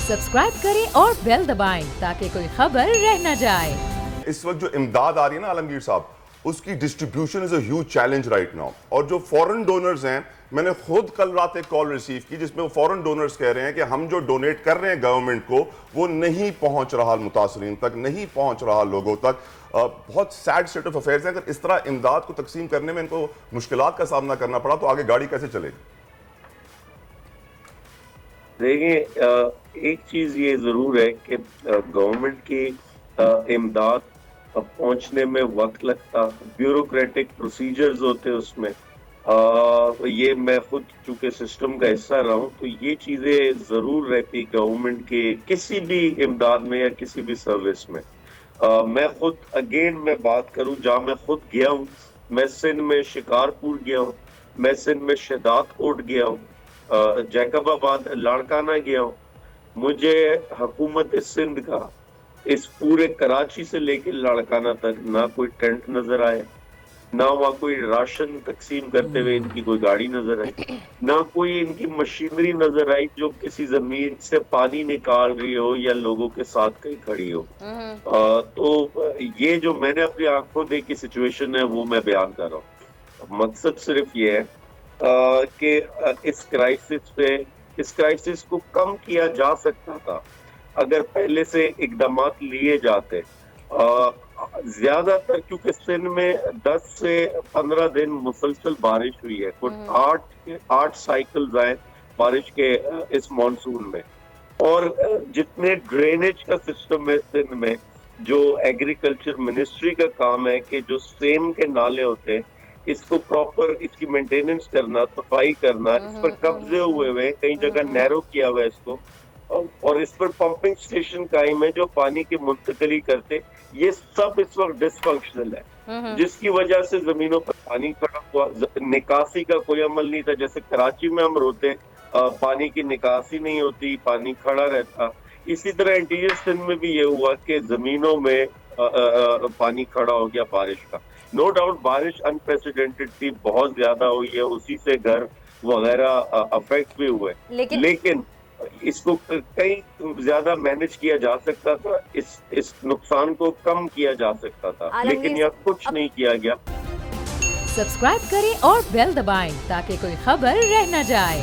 Subscribe करें और bell दबाएं ताकि कोई खबर रह न जाए। इस वक्त जो इमदाद आ रही है ना आलमगीर साहब, उसकी distribution is a huge challenge right now. और जो फॉरेन डोनर्स हैं, मैंने खुद कल रात एक कॉल रिसीव की जिसमें वो फॉरेन डोनर्स कह रहे हैं कि हम जो डोनेट कर रहे हैं गवर्नमेंट को वो नहीं पहुंच रहा मुतासरीन तक, नहीं पहुंच रहा लोगों तक। बहुत सैड स्टेट ऑफ अफेयर्स है। अगर इस तरह इमदाद को तकसीम करने में इनको मुश्किलात का सामना करना पड़ा तो आगे गाड़ी कैसे चलेगी? देखिए, एक चीज ये जरूर है कि गवर्नमेंट की इमदाद पहुंचने में वक्त लगता, ब्यूरोक्रेटिक प्रोसीजर्स होते हैं उसमें। ये मैं खुद चूंकि सिस्टम का हिस्सा रहा हूँ, तो ये चीजें जरूर रहती गवर्नमेंट के किसी भी इमदाद में या किसी भी सर्विस में। मैं खुद मैं बात करूं जहाँ मैं खुद गया हूँ, मैं सिंध में शिकारपुर गया हूँ, मैं सिंध में शहदाद कोट गया हूँ, जैकबाबाद लाड़काना गया हूँ। मुझे हुकूमत सिंध का इस पूरे कराची से लेकर लाड़काना तक ना कोई टेंट नजर आया, ना वहाँ कोई राशन तकसीम करते हुए इनकी कोई गाड़ी नजर आई, ना कोई इनकी मशीनरी नजर आई जो किसी जमीन से पानी निकाल रही हो या लोगों के साथ कहीं खड़ी हो। तो ये जो मैंने अपनी आंखों देखी सिचुएशन है वो मैं बयान कर रहा हूँ। मकसद सिर्फ ये है कि इस क्राइसिस को कम किया जा सकता था अगर पहले से इकदाम लिए जाते। ज्यादातर क्योंकि सिंध में 10 से 15 दिन मुसलसल बारिश हुई है, कुछ 8 साइकिल्स आए बारिश के इस मॉनसून में। और जितने ड्रेनेज का सिस्टम है सिंध में, जो एग्रीकल्चर मिनिस्ट्री का काम है कि जो सेम के नाले होते हैं इसको प्रॉपर इसकी मेंटेनेंस करना, सफाई करना, इस पर कब्जे हुए कई जगह नैरो किया हुआ है इसको, और इस पर पंपिंग स्टेशन कायम है जो पानी की मुंतकली करते। ये सब इस वक्त डिसफंक्शनल है जिसकी वजह से जमीनों पर पानी खड़ा हुआ, निकासी का कोई अमल नहीं था। जैसे कराची में हम रोते पानी की निकासी नहीं होती, पानी खड़ा रहता। इसी तरह इंटीरियर सिंध में भी ये हुआ कि जमीनों में पानी खड़ा हो गया बारिश का। नो डाउट बारिश अनप्रेसिडेंटेड थी, बहुत ज्यादा हुई है, उसी से घर वगैरह अफेक्ट भी हुए, लेकिन इसको कई ज्यादा मैनेज किया जा सकता था, इस नुकसान को कम किया जा सकता था, लेकिन यह कुछ नहीं किया गया। सब्सक्राइब करें और बेल दबाएं ताकि कोई खबर रह न जाए।